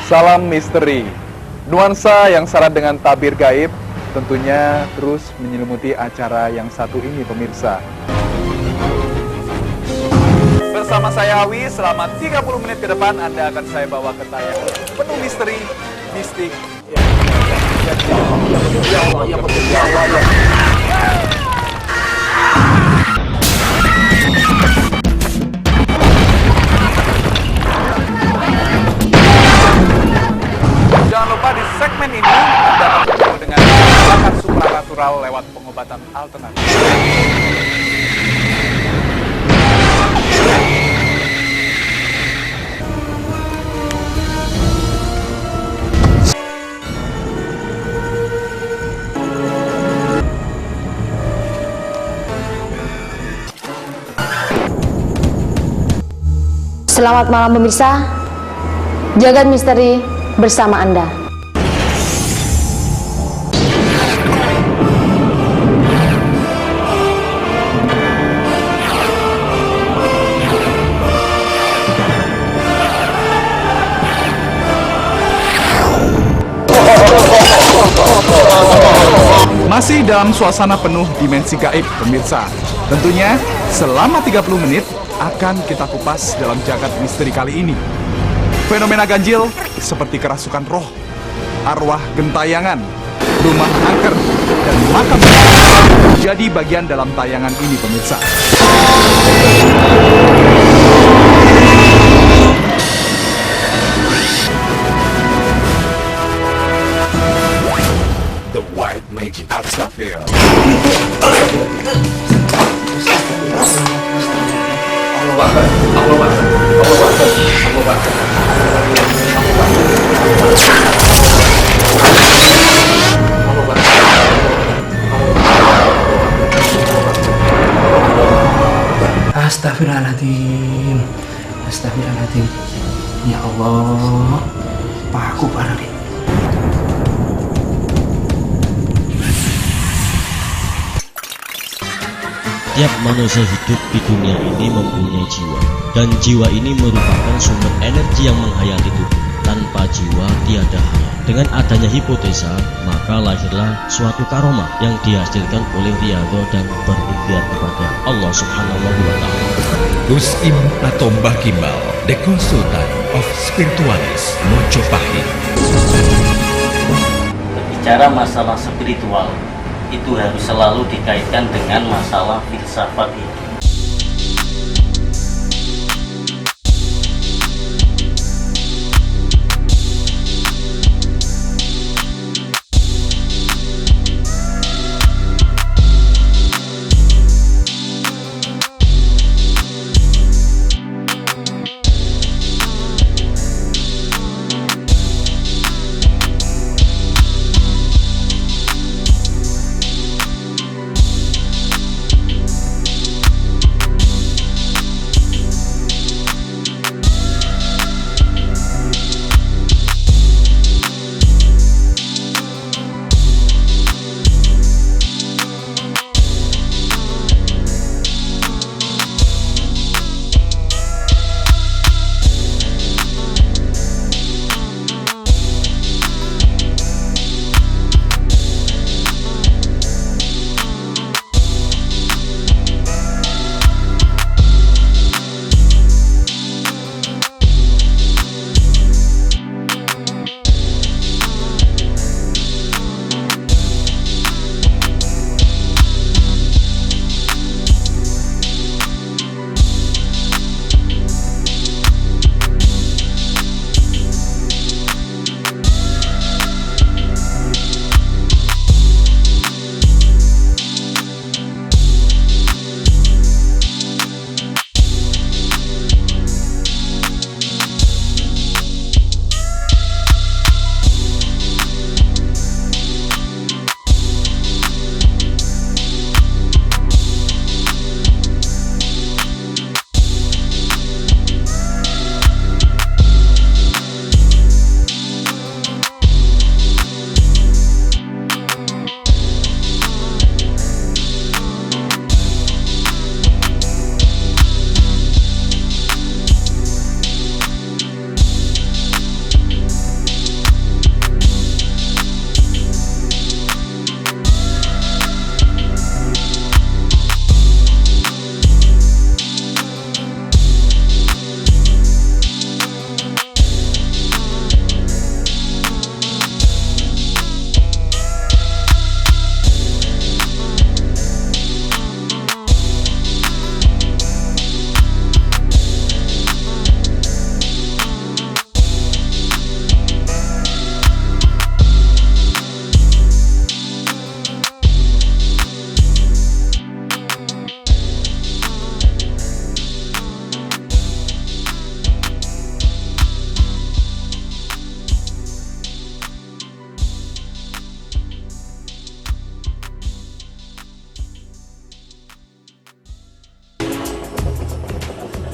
Salam misteri. Nuansa yang syarat dengan tabir gaib tentunya terus menyelimuti acara yang satu ini pemirsa. Bersama saya Awi, selama 30 menit ke depan Anda akan saya bawa ke tayangan penuh misteri, mistik. Jangan lupa di segmen ini Anda akan bertemu dengan bakat supranatural lewat pengobatan alternatif. Selamat malam pemirsa, Jagat Misteri bersama Anda. Masih dalam suasana penuh dimensi gaib pemirsa. Tentunya selama 30 menit akan kita kupas dalam jagat misteri kali ini. Fenomena ganjil seperti kerasukan roh, arwah gentayangan, rumah angker, dan makam jadi bagian dalam tayangan ini pemirsa. The white magic atmosphere. Astagfirullahaladzim. Astagfirullahaladzim. Ya Allah, paku parah nih. Tiap manusia hidup di dunia ini mempunyai jiwa, dan jiwa ini merupakan sumber energi yang menghayati tubuh. Tanpa jiwa tiada hayat. Dengan adanya hipotesa, maka lahirlah suatu karomah yang dihasilkan oleh riyadhah dan berikhtiar kepada Allah Subhanahu wa Ta'ala. Gus Im atau Mbah Gimbal, the consultant of spiritualis Mojopahit. Berbicara masalah spiritual, itu harus selalu dikaitkan dengan masalah filsafat ini.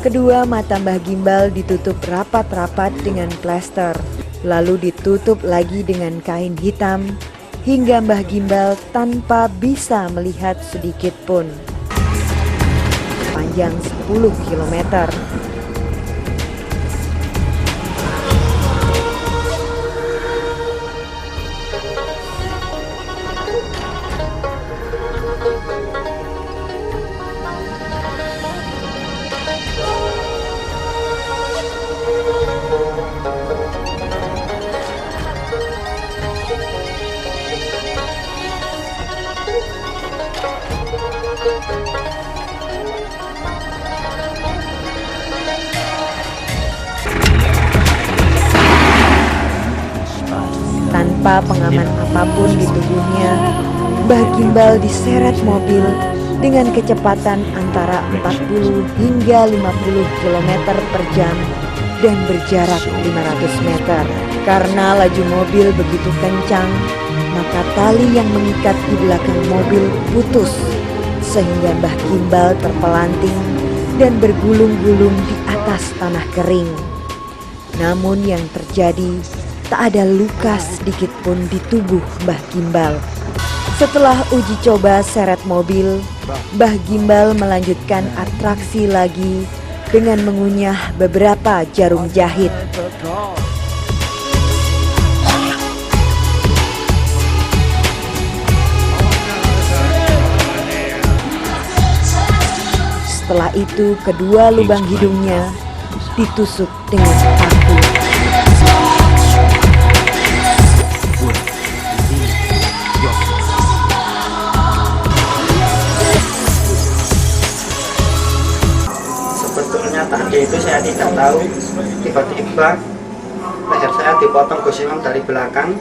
Kedua mata Mbah Gimbal ditutup rapat-rapat dengan plester, lalu ditutup lagi dengan kain hitam, hingga Mbah Gimbal tanpa bisa melihat sedikit pun. Panjang 10 km. Tanpa pengaman apapun di tubuhnya, Mbah Gimbal diseret mobil dengan kecepatan antara 40 hingga 50 km per jam dan berjarak 500 meter. Karena laju mobil begitu kencang, maka tali yang mengikat di belakang mobil putus, sehingga Mbah Gimbal terpelanting dan bergulung-gulung di atas tanah kering. Namun yang terjadi, tak ada luka sedikit pun di tubuh Mbah Gimbal. Setelah uji coba seret mobil, Mbah Gimbal melanjutkan atraksi lagi dengan mengunyah beberapa jarum jahit. Setelah itu kedua lubang hidungnya ditusuk dengan paku. Sebetulnya tadi itu saya tidak tahu, tiba-tiba leher saya dipotong Gus Imam dari belakang.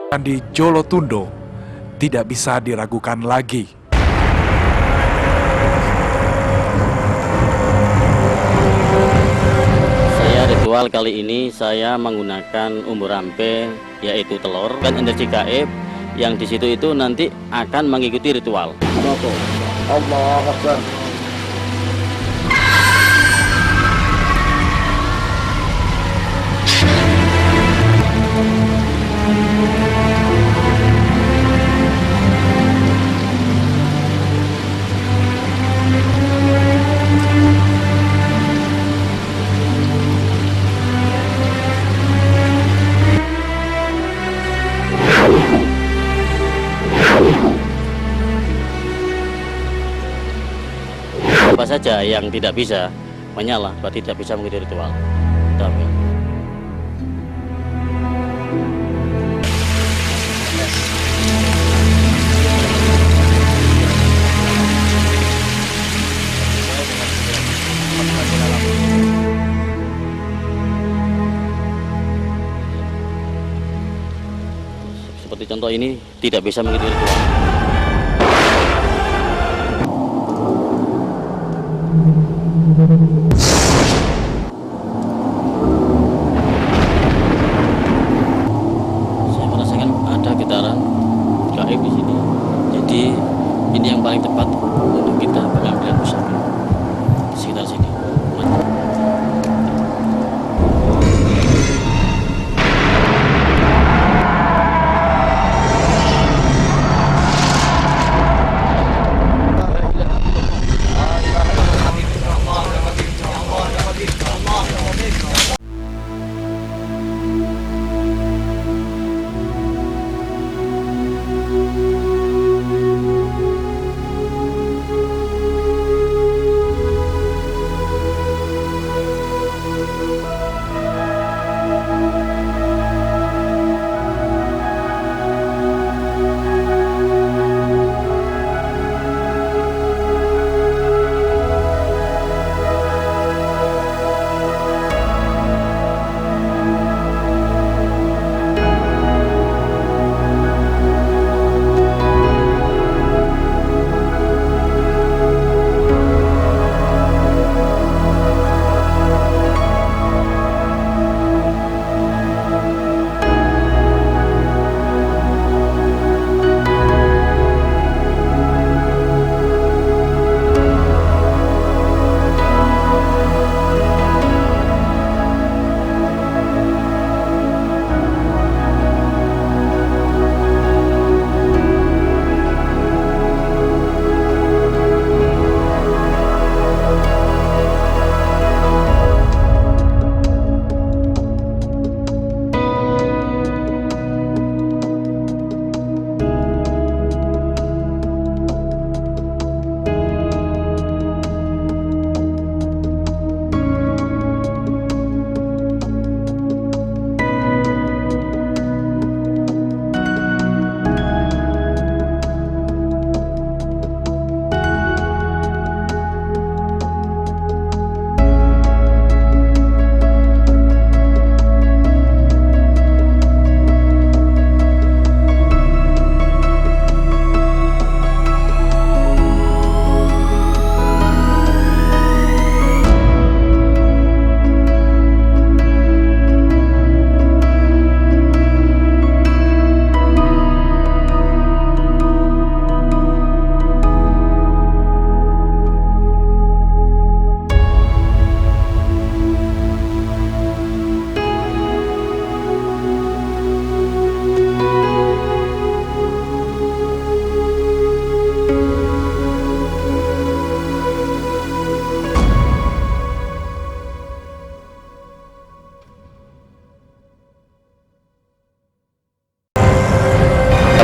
Candi Jolotundo tidak bisa diragukan lagi. Ritual kali ini saya menggunakan umur rampe, yaitu telur dan energi gaib yang di situ itu nanti akan mengikuti ritual. Allah Akbar. Apa saja yang tidak bisa menyala, tidak bisa mengikuti ritual. Tapi seperti contoh ini tidak bisa mengikuti ritual. Saya merasakan ada getaran gaib di sini. Jadi ini yang paling tepat untuk kita pengambilan pusaka di sekitar sini.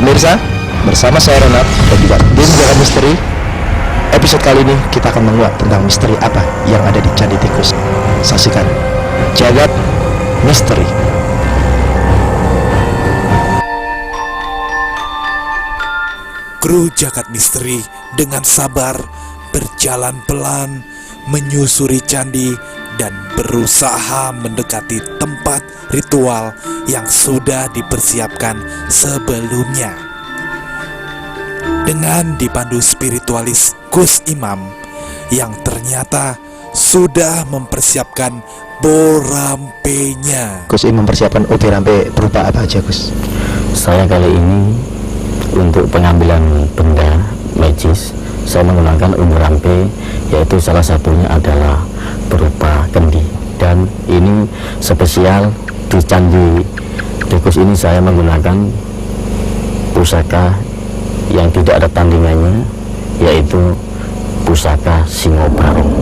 Pemirsa, bersama saya Renat dan juga tim Jagat Misteri. Episode kali ini kita akan menguak tentang misteri apa yang ada di Candi Tikus. Saksikan Jagat Misteri. Kru Jagat Misteri dengan sabar berjalan pelan menyusuri candi dan berusaha mendekati tempat ritual yang sudah dipersiapkan sebelumnya. Dengan dipandu spiritualis Gus Imam yang ternyata sudah mempersiapkan borampenya. Gus Imam mempersiapkan borampe berupa apa aja, Gus? Saya kali ini untuk pengambilan benda magis, saya menggunakan borampe, yaitu salah satunya adalah berupa kendi. Dan ini spesial di Candi Tikus ini saya menggunakan pusaka yang tidak ada tandingannya, yaitu pusaka Singo Barong.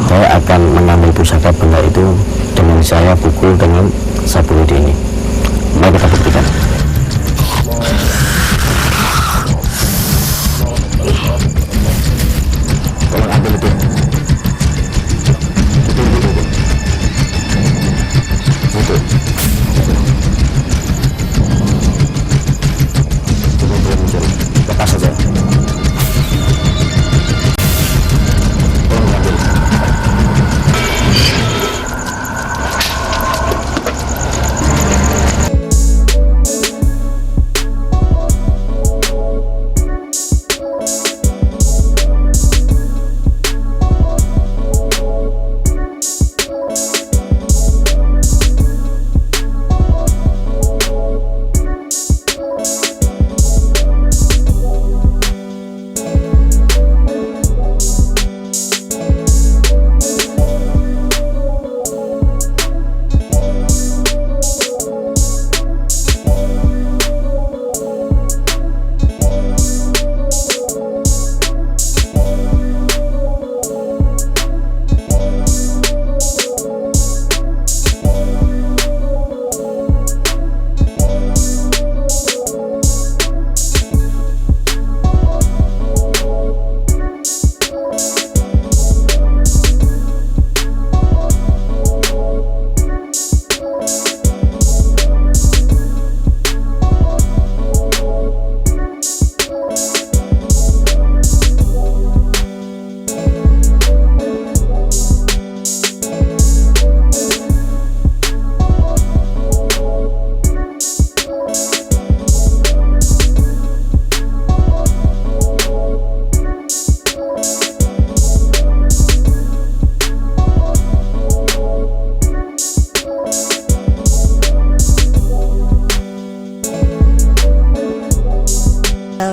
Saya akan mengambil pusaka benda itu dengan saya pukul dengan sapu lidi ini. Mari kita buktikan. Tolong ambil itu. Itu. Lepas saja.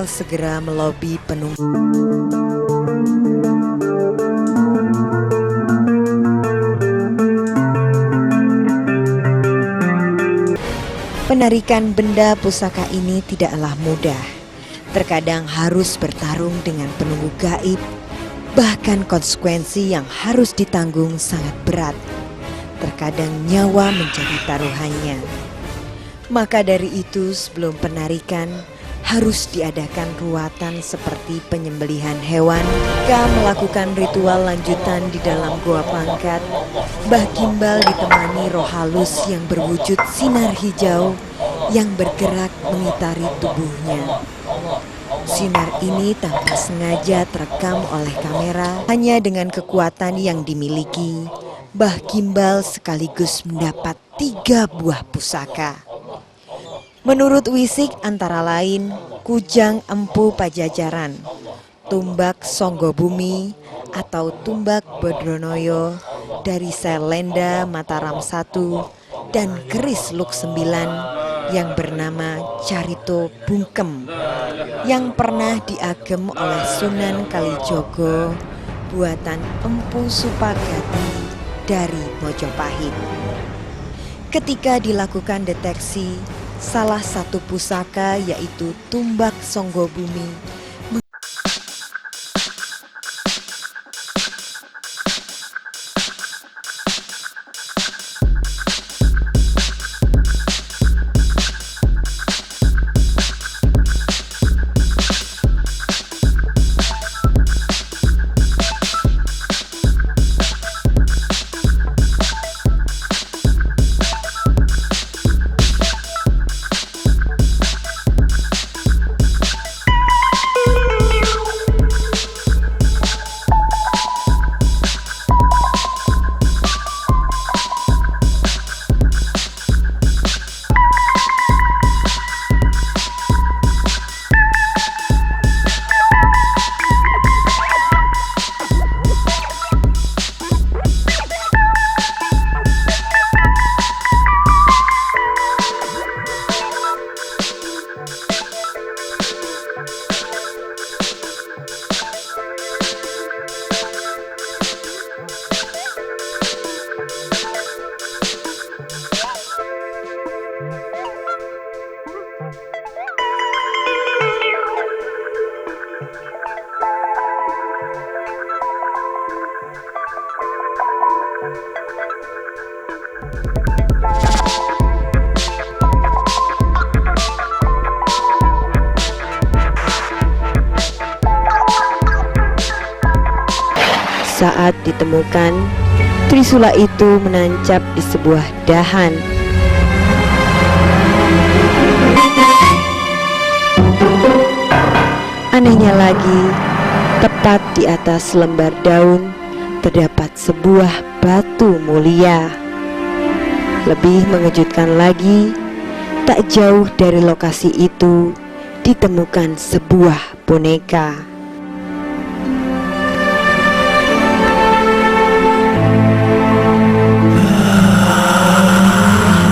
Segera melobi penunggu. Penarikan benda pusaka ini tidaklah mudah. Terkadang harus bertarung dengan penunggu gaib. Bahkan konsekuensi yang harus ditanggung sangat berat. Terkadang nyawa menjadi taruhannya. Maka dari itu sebelum penarikan harus diadakan ruatan seperti penyembelihan hewan. Jika melakukan ritual lanjutan di dalam Goa Pangkat, Mbah Gimbal ditemani roh halus yang berwujud sinar hijau yang bergerak mengitari tubuhnya. Sinar ini tanpa sengaja terekam oleh kamera. Hanya dengan kekuatan yang dimiliki, Mbah Gimbal sekaligus mendapat 3 buah pusaka. Menurut Wisik antara lain Kujang Empu Pajajaran, Tumbak Songgobumi atau Tumbak Bodronoyo dari Selenda Mataram I dan Keris Luk 9 yang bernama Carito Bungkem yang pernah diagem oleh Sunan Kalijogo buatan Empu Supagati dari Mojopahit. Ketika dilakukan deteksi, salah satu pusaka yaitu Tumbak Songgobumi Saat ditemukan, trisula itu menancap di sebuah dahan. Anehnya lagi, tepat di atas lembar daun terdapat sebuah batu mulia. Lebih mengejutkan lagi, tak jauh dari lokasi itu ditemukan sebuah boneka.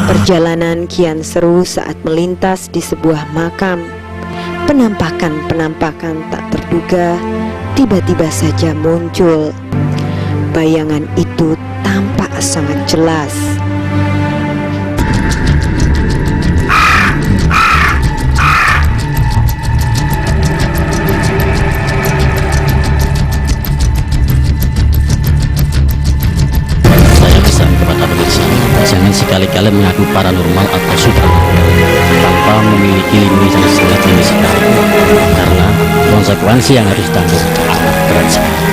Perjalanan kian seru saat melintas di sebuah makam. Penampakan-penampakan tak terduga tiba-tiba saja muncul. Bayangan itu tampak sangat jelas. Jangan sekali-kali mengaku paranormal atau supernatural tanpa memiliki lini yang sangat jenis sekali, karena konsekuensi yang harus ditanggung amat berat sekali.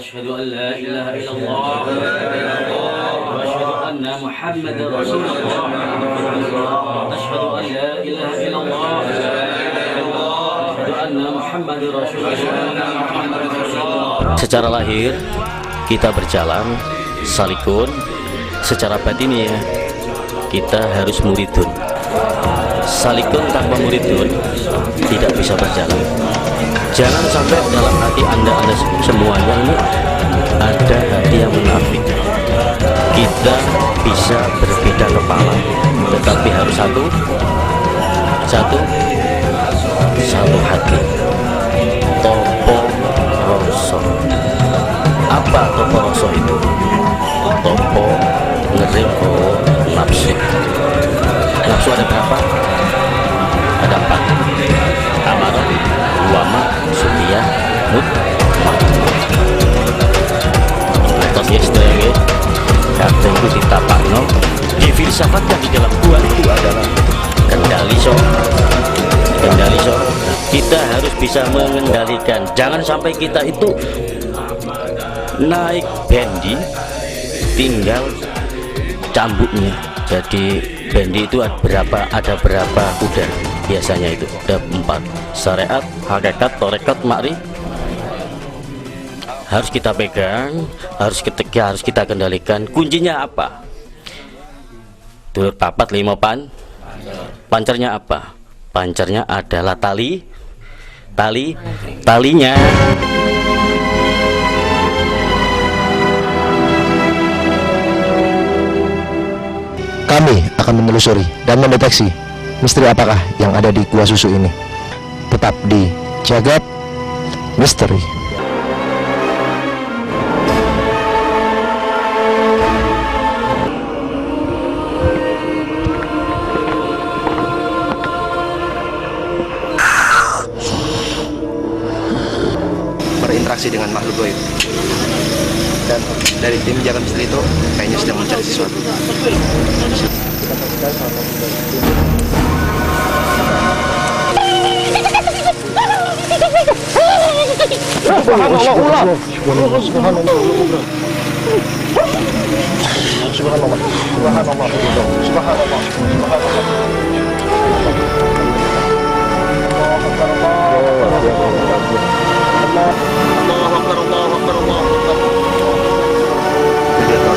أشهد أن لا إله إلا الله وأشهد أن محمد رسول الله أشهد أن لا إله إلا الله أشهد أن محمد رسول الله. Secara lahir kita berjalan salikun, secara batinnya kita harus muridun. Salikun tanpa muridun tidak bisa berjalan. Jangan sampai dalam hati anda semuanya ini ada hati yang munafik. Kita bisa berbeda kepala, tetapi harus satu hati. Topo roso. Apa topo roso itu? Topo ngeriko nafsu. Nafsu ada berapa? Ada 4. Amarah, wama, sutiya, mutma. Atas yesterday, kadang itu ditapakno. Difilsafatkan di dalam gua itu adalah kendali so. Kita harus bisa mengendalikan. Jangan sampai kita itu naik bendi tinggal cambuknya. Jadi bendi itu ada berapa kuda? Biasanya itu ada 4. Syariat, hakikat, torekat, makri. Harus kita pegang, harus kita kendalikan. Kuncinya apa? Dulur papat 5 pan. Pancernya apa? Pancernya adalah talinya. Kami akan menelusuri dan mendeteksi misteri apakah yang ada di gua susu ini. Tetap di Jagat Misteri. Berinteraksi dengan makhluk goib. Dan dari tim Jagat Misteri itu kayaknya sedang mencari sesuatu.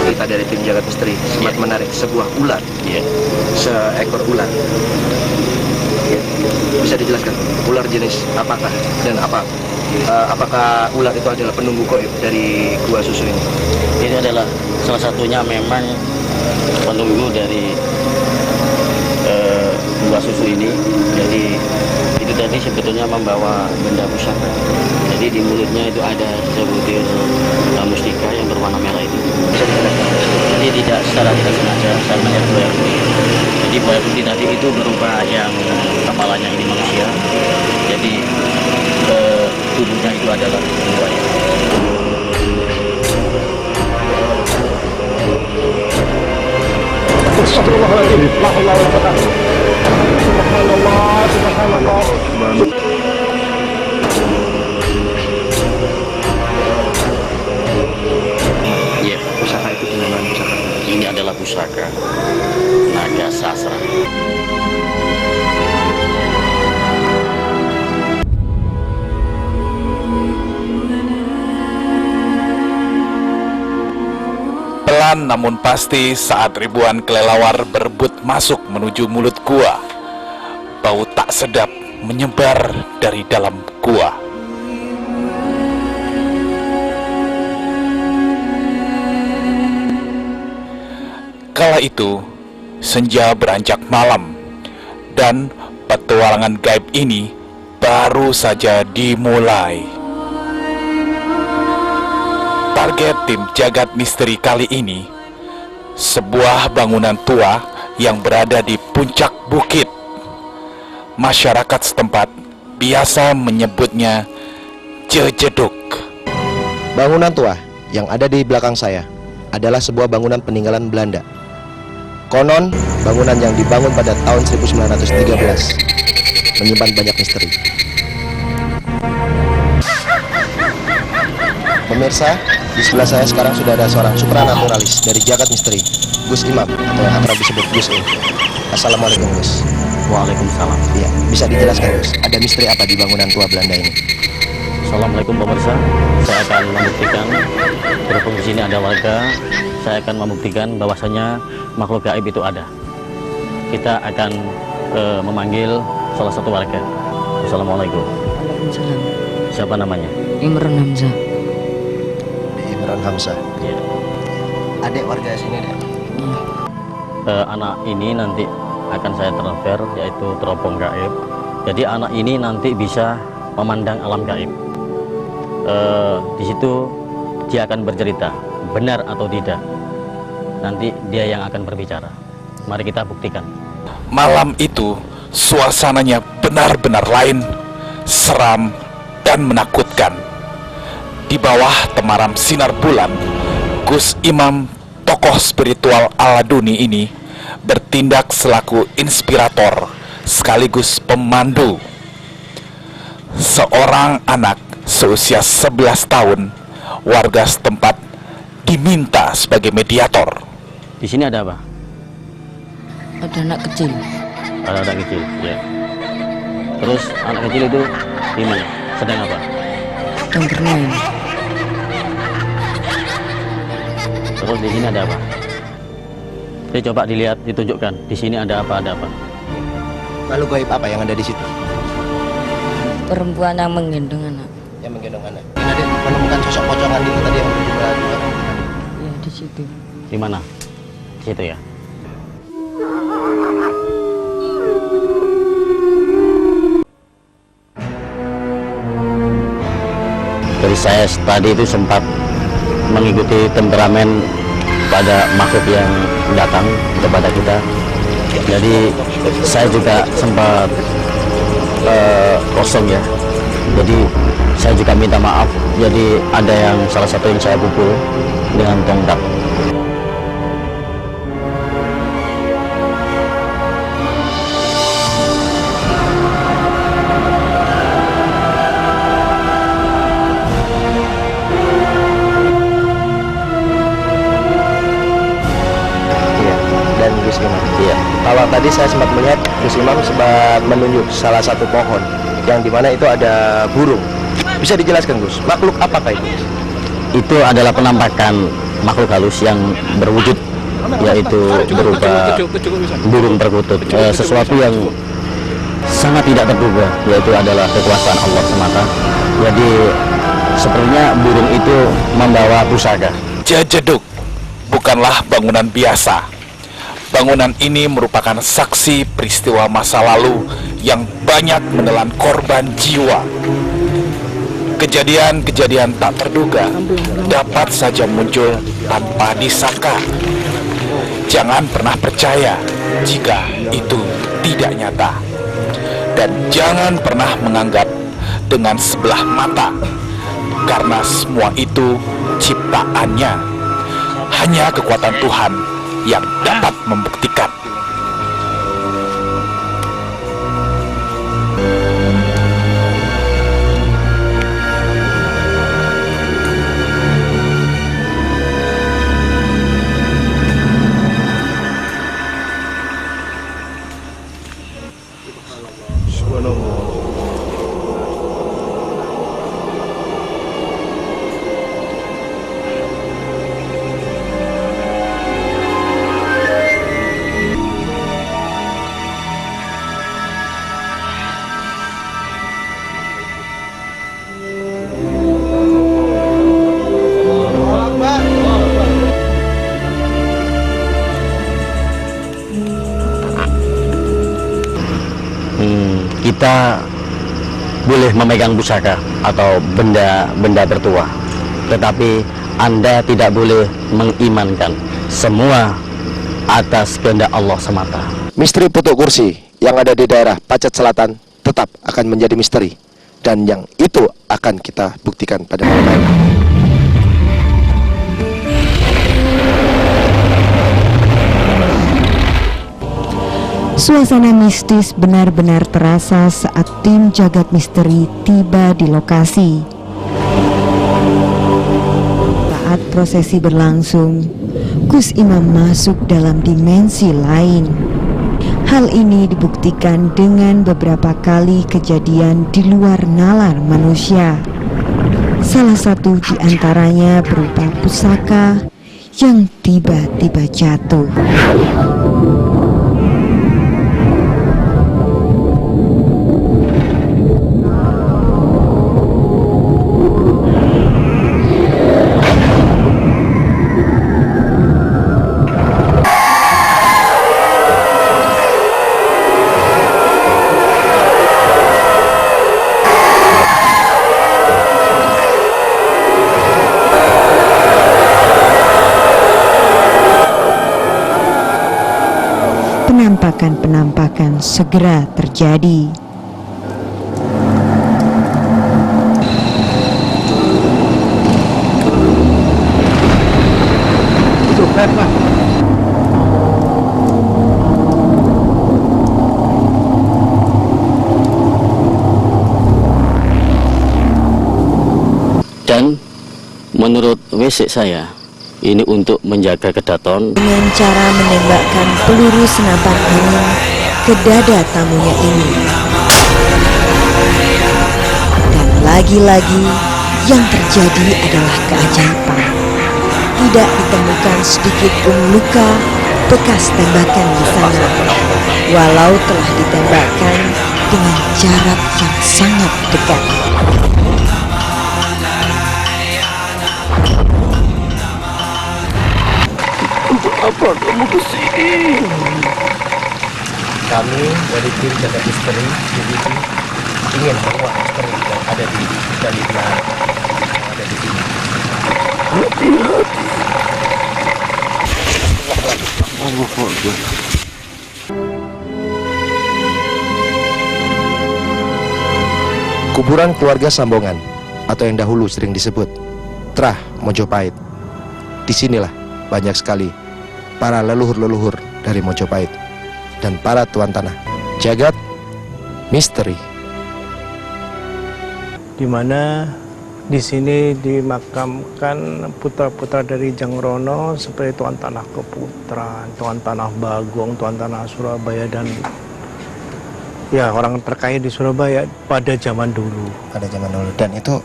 Kita dari tim Jagat Misteri sempat menarik sebuah ular, seekor ular. Bisa dijelaskan ular jenis apakah dan apakah ular itu adalah penunggu goib dari gua susu ini? Ini adalah salah satunya memang penunggu dari gua susu ini. Jadi itu tadi sebetulnya membawa benda pusaka. Jadi di mulutnya itu ada sebutir mustika yang berwarna merah itu. Jadi tidak secara tidak sengaja saya melihat buaya putih. Jadi buaya putih tadi itu berupa yang kepalanya ini manusia. Jadi tubuhnya itu adalah buaya. Iya, pusaka itu benar pusaka. Ini adalah pusaka naga sasra. Pelan namun pasti saat ribuan kelelawar berebut masuk menuju mulut gua, bau tak sedap menyebar dari dalam gua. Kala itu, senja beranjak malam, dan petualangan gaib ini baru saja dimulai. Target tim Jagat Misteri kali ini, sebuah bangunan tua yang berada di puncak bukit. Masyarakat setempat biasa menyebutnya Jejeduk. Bangunan tua yang ada di belakang saya adalah sebuah bangunan peninggalan Belanda. Konon, bangunan yang dibangun pada tahun 1913 menyimpan banyak misteri. Pemirsa, di sebelah saya sekarang sudah ada seorang supranaturalis dari Jagat Misteri, Gus Imam, atau yang akrab disebut Gus E. Assalamualaikum, Gus. Waalaikumsalam. Iya, bisa dijelaskan, Gus, ada misteri apa di bangunan tua Belanda ini? Assalamualaikum pemirsa, saya akan membuktikan. Berhubung di sini ada warga, saya akan membuktikan bahwasanya makhluk gaib itu ada. kita akan memanggil salah satu warga. Assalamualaikum. Waalaikumsalam. Siapa namanya? Imran Hamzah. Imran Hamzah. Iya. Adik warga sini, Dek. Anak ini nanti akan saya transfer, yaitu teropong gaib. Jadi anak ini nanti bisa memandang alam gaib. Di situ dia akan bercerita, benar atau tidak. Nanti dia yang akan berbicara. Mari kita buktikan. Malam itu suasananya benar-benar lain, seram dan menakutkan. Di bawah temaram sinar bulan, Gus Imam, tokoh spiritual Aladuni ini bertindak selaku inspirator sekaligus pemandu. Seorang anak seusia 11 tahun warga setempat diminta sebagai mediator. Di sini ada apa? Ada anak kecil. Ada anak kecil, ya. Terus anak kecil itu gimana? Sedang apa? Sedang bermain. Terus di sini ada apa? Jadi coba dilihat, ditunjukkan. Di sini ada apa? Ada apa? Lalu gaib apa yang ada di situ? Perempuan yang menggendong anak. Yang menggendong anak. Ini ada menemukan sosok pocongan itu tadi yang berdua. Ya, di situ. Di mana? Di situ ya. Jadi saya tadi itu sempat mengikuti temperamen pada makhluk yang datang kepada kita. Jadi saya juga sempat kosong ya. Jadi saya juga minta maaf. Jadi ada yang salah satu yang saya pukul dengan tongkat. Iya. Kalau tadi saya sempat melihat Gus Imam sempat menunjuk salah satu pohon yang dimana itu ada burung. Bisa dijelaskan Gus, makhluk apakah itu? Itu adalah penampakan makhluk halus yang berwujud, yaitu berupa burung perkutut, sesuatu yang sangat tidak terduga, yaitu adalah kekuasaan Allah semata. Jadi sepertinya burung itu membawa pusaka. Jejeduk bukanlah bangunan biasa. Bangunan ini merupakan saksi peristiwa masa lalu yang banyak menelan korban jiwa. Kejadian-kejadian tak terduga dapat saja muncul tanpa disangka. Jangan pernah percaya jika itu tidak nyata. Dan jangan pernah menganggap dengan sebelah mata, karena semua itu ciptaannya. Hanya kekuatan Tuhan yang dapat membuktikan. Kita boleh memegang pusaka atau benda-benda bertuah, tetapi Anda tidak boleh mengimankan. Semua atas kehendak Allah semata. Misteri putuk kursi yang ada di daerah Pacet Selatan tetap akan menjadi misteri, dan yang itu akan kita buktikan pada malam ini. Suasana mistis benar-benar terasa saat tim Jagat Misteri tiba di lokasi. Saat prosesi berlangsung, Gus Imam masuk dalam dimensi lain. Hal ini dibuktikan dengan beberapa kali kejadian di luar nalar manusia. Salah satu di antaranya berupa pusaka yang tiba-tiba jatuh. penampakan-penampakan segera terjadi. Dan menurut WC saya, ini untuk menjaga kedaton Dengan cara menembakkan peluru senapan angin ke dada tamunya ini. Dan lagi-lagi yang terjadi adalah keajaiban. Tidak ditemukan sedikit pun luka bekas tembakan di sana, walau telah ditembakkan dengan jarak yang sangat dekat. Untuk apa kamu kesini? Kami dari tim jaga misteri ingin menguak misteri yang ada di Gali Belah yang ada di sini. Hati-hati. Kuburan keluarga Sambongan atau yang dahulu sering disebut Trah Mojopahit. Disinilah banyak sekali para leluhur-leluhur dari Mojopahit dan para tuan tanah. Jagat misteri. Di mana di sini dimakamkan putra-putra dari Jangrono seperti Tuan Tanah Keputran, Tuan Tanah Bagong, Tuan Tanah Surabaya, dan ya orang terkaya di Surabaya pada zaman dulu. Pada zaman dulu. Dan itu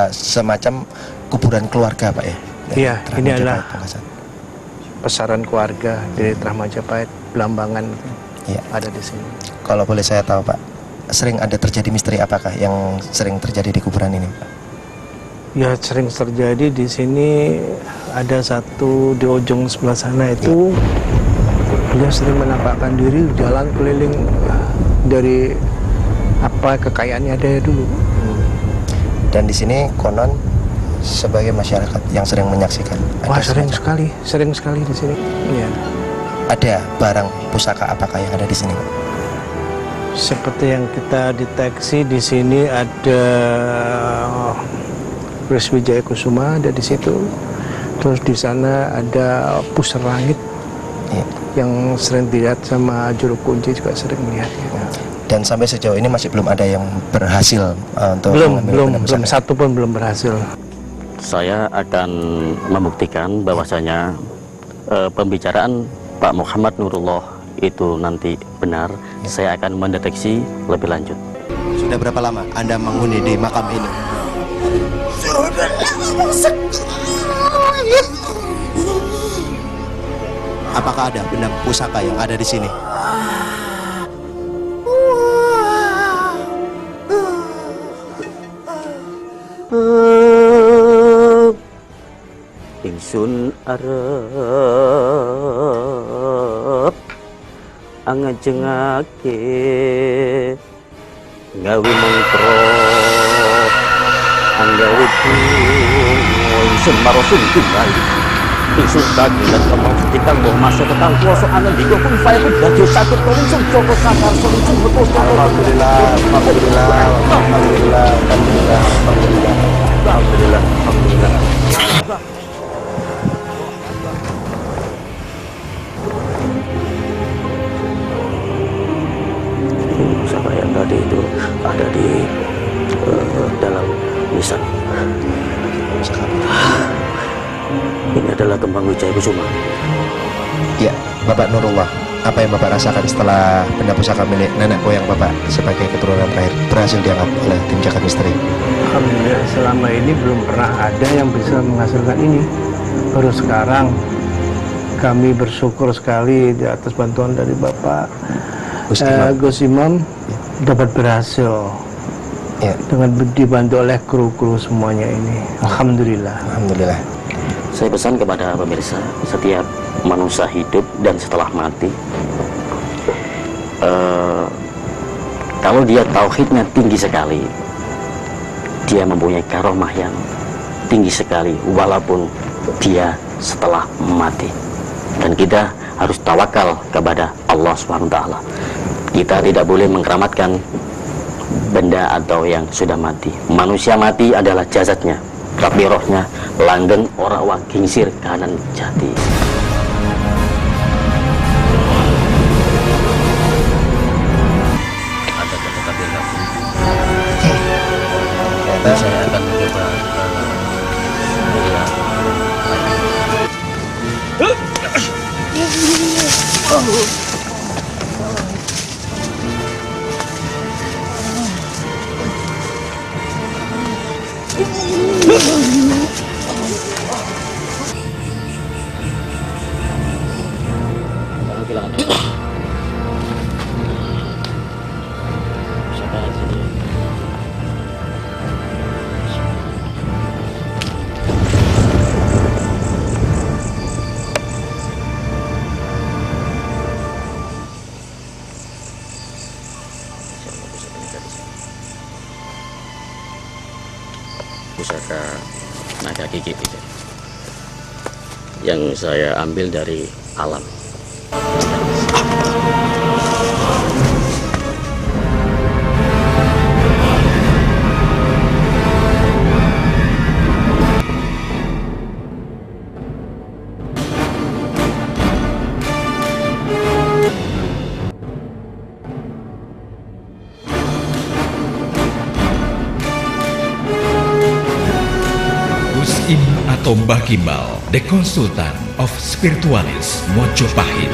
semacam kuburan keluarga, Pak ya? Iya, ini adalah pesaran keluarga dari Trah Majapahit, Belambangan ya. Ada di sini. Kalau boleh saya tahu, Pak, sering ada terjadi misteri apakah yang sering terjadi di kuburan ini, Pak? Ya, sering terjadi di sini. Ada satu di ujung sebelah sana itu dia sering menampakkan diri jalan keliling dari apa kekayaannya dia dulu. Dan di sini konon sebagai masyarakat yang sering menyaksikan. Wah, sering sekali di sini. Iya. Ada barang pusaka apakah yang ada di sini, Pak? Seperti yang kita deteksi di sini ada Kris Wijaya Kusuma ada di situ. Terus di sana ada pusar langit yang sering dilihat sama juru kunci juga sering melihat. Dan sampai sejauh ini masih belum ada yang berhasil untuk belum satu pun belum berhasil. saya akan membuktikan bahwasanya pembicaraan Pak Muhammad Nurullah itu nanti benar. Saya akan mendeteksi lebih lanjut. Sudah berapa lama Anda menghuni di makam ini? Sudah lama sekali. Apakah ada benda pusaka yang ada di sini? Ingsun arep angajengake gawe mantra anggawe ingsun marosun tunggal ingsun kagilan kemang ketika mbah masuk ke kang kuwasa anandika pun fayakun dadi sakit kok ingsun joko kasar ingsun betul. Alhamdulillah, alhamdulillah, alhamdulillah, alhamdulillah, alhamdulillah, alhamdulillah, alhamdulillah. Pusaka yang tadi itu ada di dalam nisan. Ini adalah kembang Wijaya Kusuma. Ya, Bapak Nurullah, apa yang Bapak rasakan setelah benda pusaka milik nenek moyang Bapak sebagai keturunan terakhir berhasil diangkat oleh tim jaga misteri? Alhamdulillah, selama ini belum pernah ada yang bisa menghasilkan ini. Baru sekarang kami bersyukur sekali di atas bantuan dari Bapak Gus Imam dapat berhasil dengan dibantu oleh kru-kru semuanya ini. Alhamdulillah. Alhamdulillah. Saya pesan kepada pemirsa, setiap manusia hidup dan setelah mati, kalau dia tauhidnya tinggi sekali, dia mempunyai karomah yang tinggi sekali walaupun dia setelah mati. Dan kita harus tawakal kepada Allah SWT. Kita tidak boleh mengkeramatkan benda atau yang sudah mati. Manusia mati adalah jasadnya, tapi rohnya langgeng ora wa gingsir kanan jati. Ada kata bela. Saya akan mencoba pusaka naga gigi yang saya ambil dari alam. Im atau Mbah Gimbal, The Consultant of Spiritualist Mojopahit.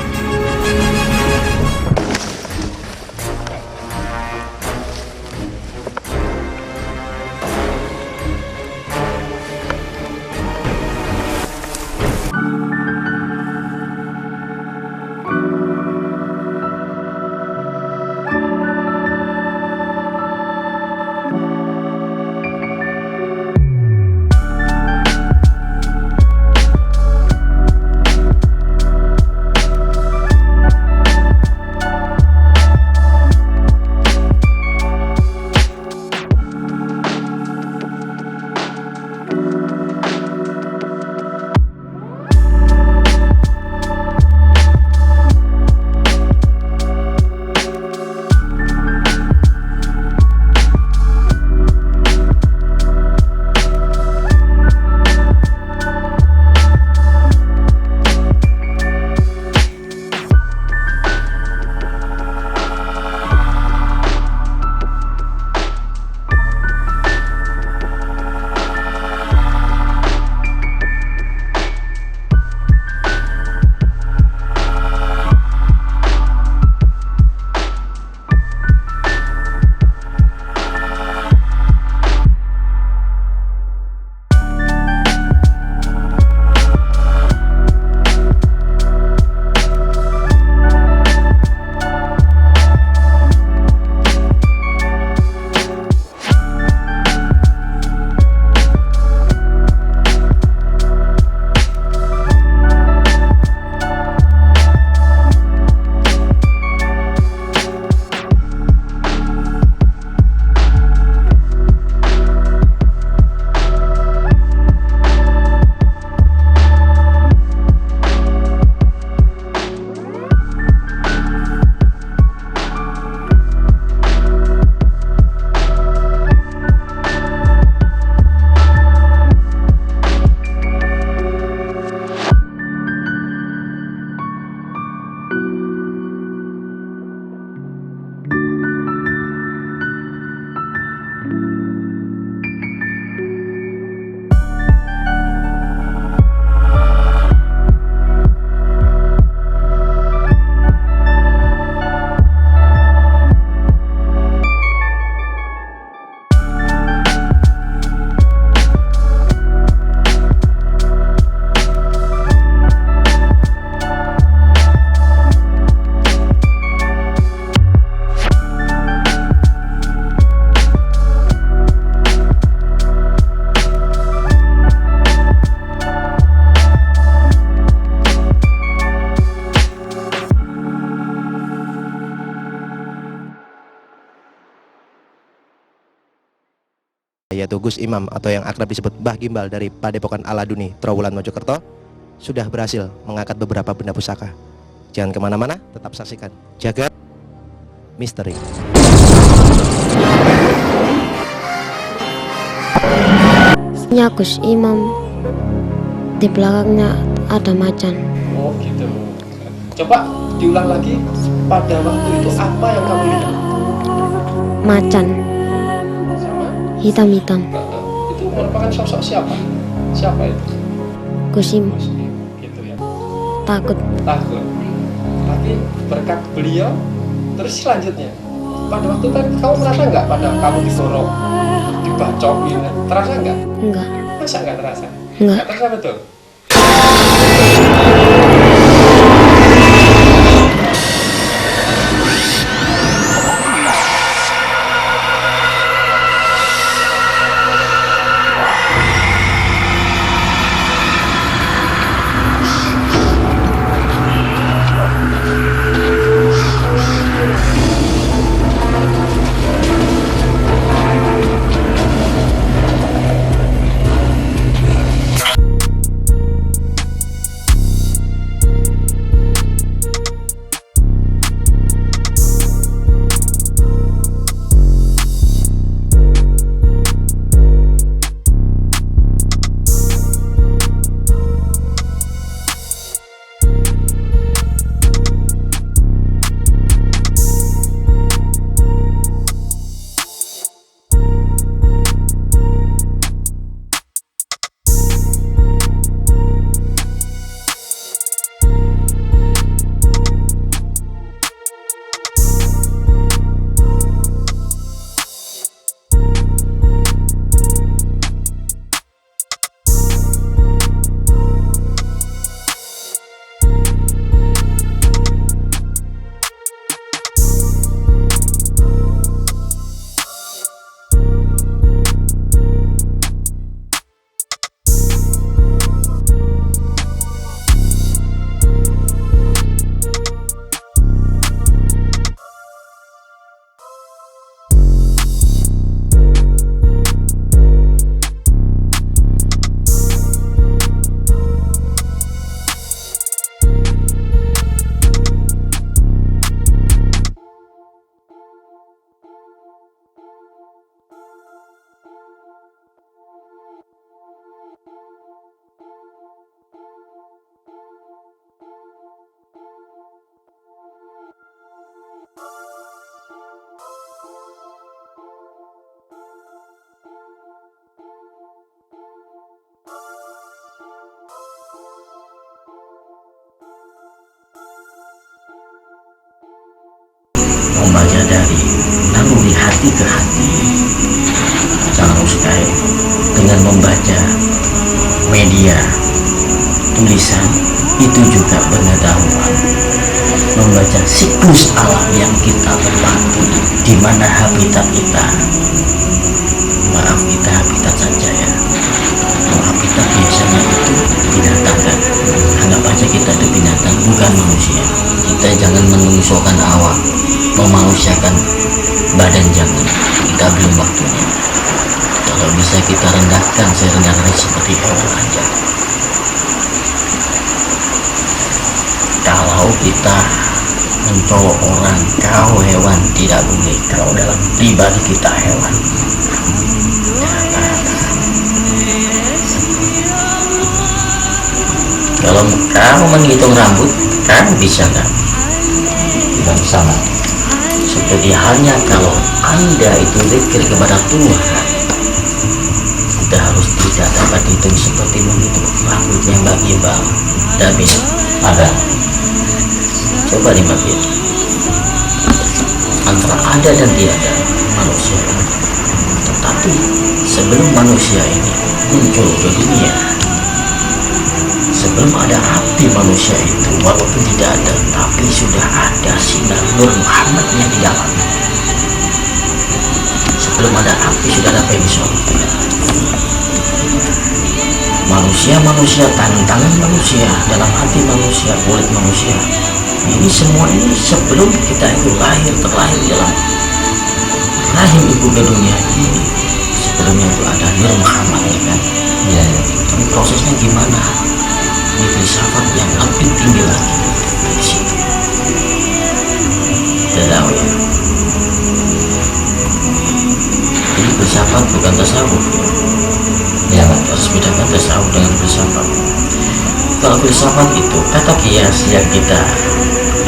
yaitu Gus Imam atau yang akrab disebut Mbah Gimbal dari Padepokan Aladuni, Trowulan, Mojokerto, sudah berhasil mengangkat beberapa benda pusaka Jangan kemana-mana, tetap saksikan Jagat Misteri. Ini Gus Imam. Di belakangnya ada macan. Oh gitu. Coba diulang lagi. Pada waktu itu apa yang kamu lihat? Macan. Hitam-hitam. Itu merupakan sosok siapa? Siapa itu? Gus Imam. Gitu ya. Takut. Takut. Tapi berkat beliau, terus selanjutnya. Pada waktu kan kamu merasa nggak pada kamu disorong, dibacokin, terasa nggak? Enggak. Masa nggak terasa? Enggak. Nggak terasa betul? Membaca dari naluri hati ke hati. Jangan sekali dengan membaca media tulisan itu juga pengetahuan. Membaca siklus alam yang kita lewati, di mana habitat kita, maaf kita habitat saja ya, habitat biasanya itu binatang kan, anggap aja kita itu binatang bukan manusia. Kita jangan menungsokan awak, memanusiakan badan, jangan, kita belum waktunya. Kalau bisa kita rendahkan serendah-rendah seperti hewan aja. Kalau kita mencolok orang, kau hewan, tidak boleh. Kalau dalam pribadi kita hewan, kalau kamu menghitung rambut, kamu bisa kan? Tidak sama. Seperti halnya kalau Anda itu zikir kepada Tuhan, kita harus tidak dapat hitung seperti menghitung rambut yang bagi-bagi. Tidak bisa. Ada. Coba dibagi antara ada dan tiada manusia. Tetapi sebelum manusia ini muncul ke dunia, sebelum ada hati manusia itu, walaupun tidak ada, tapi sudah ada sinar Nur Muhammadnya di dalamnya. Sebelum ada api sudah ada pensil. Manusia-manusia, tangan-tangan manusia, dalam hati manusia, kulit manusia. Ini semua ini sebelum kita itu terlahir dalam rahim ibu ke dunia ini. Sebelumnya itu ada Nur Muhammad, ya kan? Ya. Tapi prosesnya gimana? Ini filsafat yang lebih tinggi lagi di situ. bukan tasawuf ya, harus bedakan tasawuf dengan filsafat. Kalau filsafat itu kata kias yang kita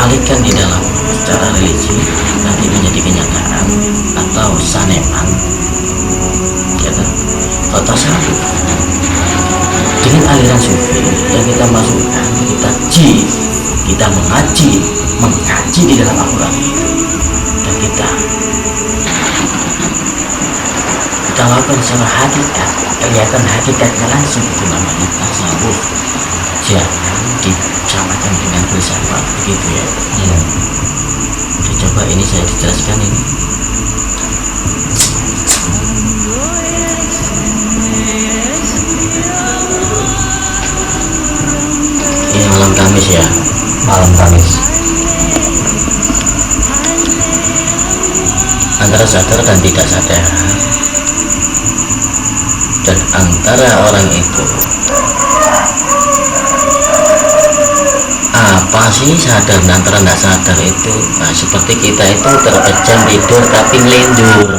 alihkan di dalam secara religi nanti menjadi kenyataan atau saneman ya kan. Kalau tasawuf dengan aliran sufi yang kita masukkan, kita mengkaji di dalam Al-Quran itu, dan kita lakukan secara hakikat, kelihatan hakikatnya langsung, itu namanya tasawuf. Jangan disamakan dengan filsafat begitu ya. Oke, coba ini saya dijelaskan ini. Ini malam Kamis ya. Malam Kamis. Antara sadar dan tidak sadar, dan antara orang itu apa sih sadar dan antara tidak sadar itu, nah seperti kita itu terkejam tidur tapi ngelindur